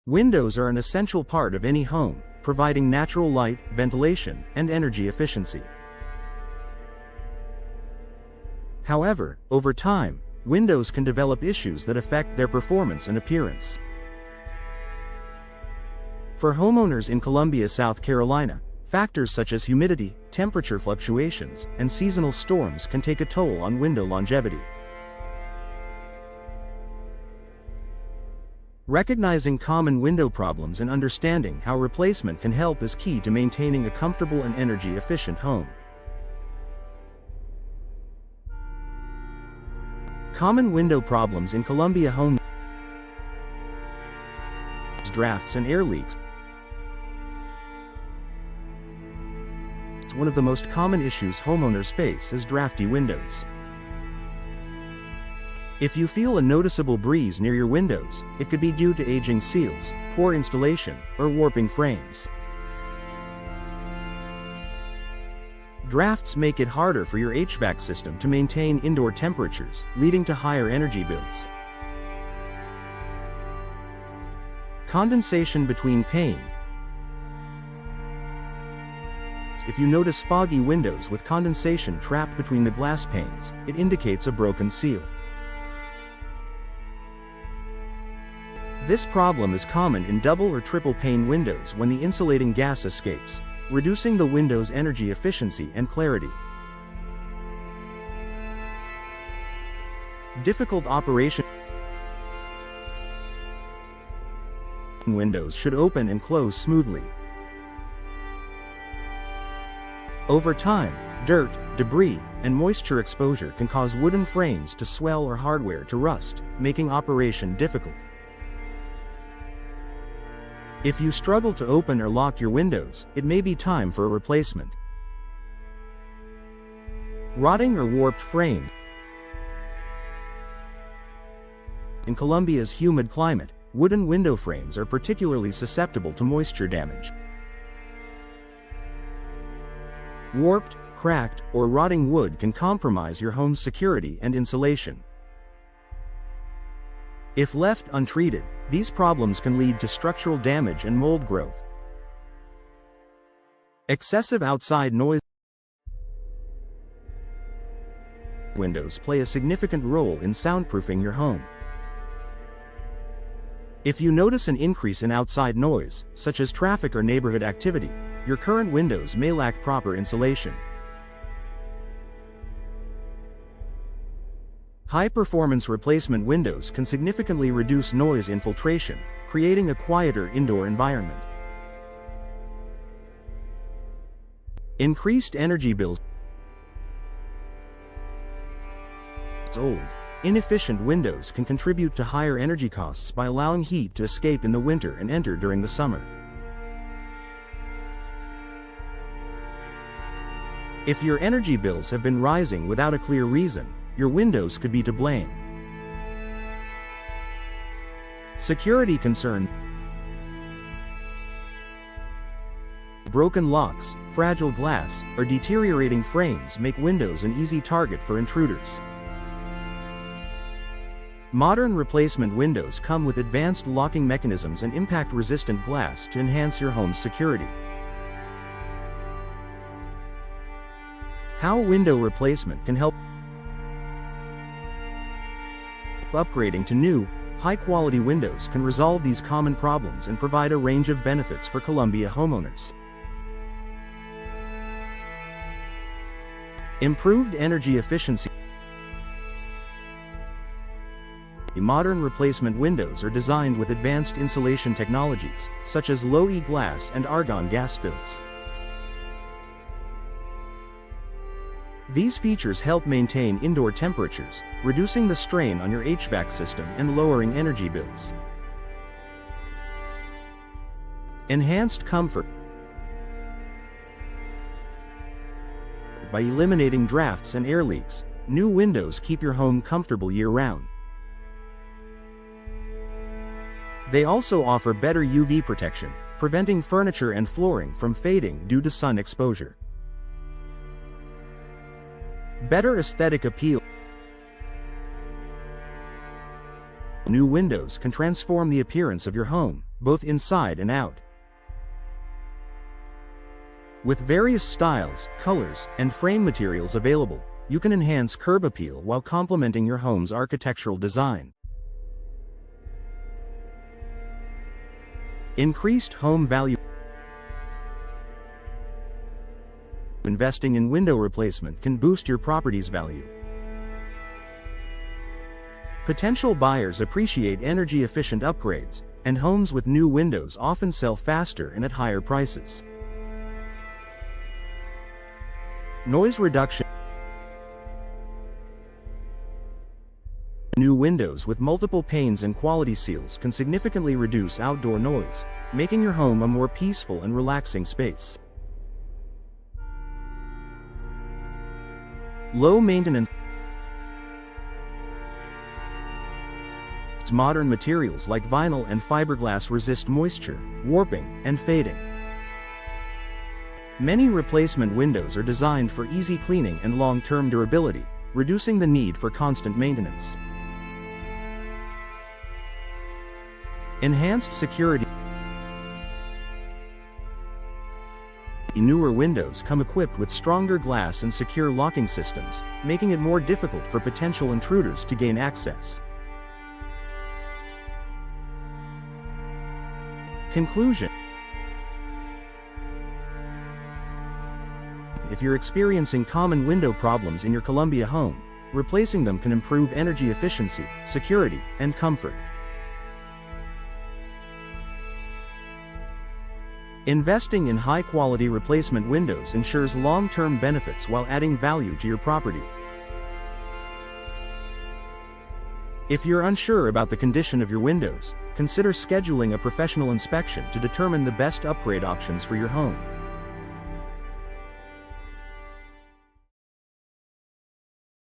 Windows are an essential part of any home, providing natural light, ventilation, and energy efficiency. However, over time, windows can develop issues that affect their performance and appearance. For homeowners in Columbia, South Carolina, factors such as humidity, temperature fluctuations, and seasonal storms can take a toll on window longevity. Recognizing common window problems and understanding how replacement can help is key to maintaining a comfortable and energy-efficient home. Common window problems in Columbia home: drafts and air leaks. One of the most common issues homeowners face is drafty windows. If you feel a noticeable breeze near your windows, it could be due to aging seals, poor installation, or warping frames. Drafts make it harder for your HVAC system to maintain indoor temperatures, leading to higher energy bills. Condensation between panes. If you notice foggy windows with condensation trapped between the glass panes, it indicates a broken seal. This problem is common in double or triple pane windows when the insulating gas escapes, reducing the window's energy efficiency and clarity. Difficult operation. Windows should open and close smoothly. Over time, dirt, debris, and moisture exposure can cause wooden frames to swell or hardware to rust, making operation difficult. If you struggle to open or lock your windows, it may be time for a replacement. Rotting or warped frames. In Columbia's humid climate, wooden window frames are particularly susceptible to moisture damage. Warped, cracked, or rotting wood can compromise your home's security and insulation. If left untreated, these problems can lead to structural damage and mold growth. Excessive outside noise. Windows play a significant role in soundproofing your home. If you notice an increase in outside noise, such as traffic or neighborhood activity, your current windows may lack proper insulation. High-performance replacement windows can significantly reduce noise infiltration, creating a quieter indoor environment. Increased energy bills. Old, inefficient windows can contribute to higher energy costs by allowing heat to escape in the winter and enter during the summer. If your energy bills have been rising without a clear reason, your windows could be to blame. Security concerns. Broken locks, fragile glass, or deteriorating frames make windows an easy target for intruders. Modern replacement windows come with advanced locking mechanisms and impact-resistant glass to enhance your home's security. How window replacement can help. Upgrading to new, high-quality windows can resolve these common problems and provide a range of benefits for Columbia homeowners. Improved energy efficiency. Modern replacement windows are designed with advanced insulation technologies, such as low-E glass and argon gas fills. These features help maintain indoor temperatures, reducing the strain on your HVAC system and lowering energy bills. Enhanced comfort. By eliminating drafts and air leaks, new windows keep your home comfortable year-round. They also offer better UV protection, preventing furniture and flooring from fading due to sun exposure. Better aesthetic appeal. New windows can transform the appearance of your home, both inside and out. With various styles, colors, and frame materials available, you can enhance curb appeal while complementing your home's architectural design. Increased home value. Investing in window replacement can boost your property's value. Potential buyers appreciate energy-efficient upgrades, and homes with new windows often sell faster and at higher prices. Noise reduction. New windows with multiple panes and quality seals can significantly reduce outdoor noise, making your home a more peaceful and relaxing space. Low maintenance. Modern materials like vinyl and fiberglass resist moisture, warping, and fading. Many replacement windows are designed for easy cleaning and long-term durability, reducing the need for constant maintenance. Enhanced security. Newer windows come equipped with stronger glass and secure locking systems, making it more difficult for potential intruders to gain access. Conclusion. If you're experiencing common window problems in your Columbia home, replacing them can improve energy efficiency, security, and comfort. Investing in high-quality replacement windows ensures long-term benefits while adding value to your property. If you're unsure about the condition of your windows, consider scheduling a professional inspection to determine the best upgrade options for your home.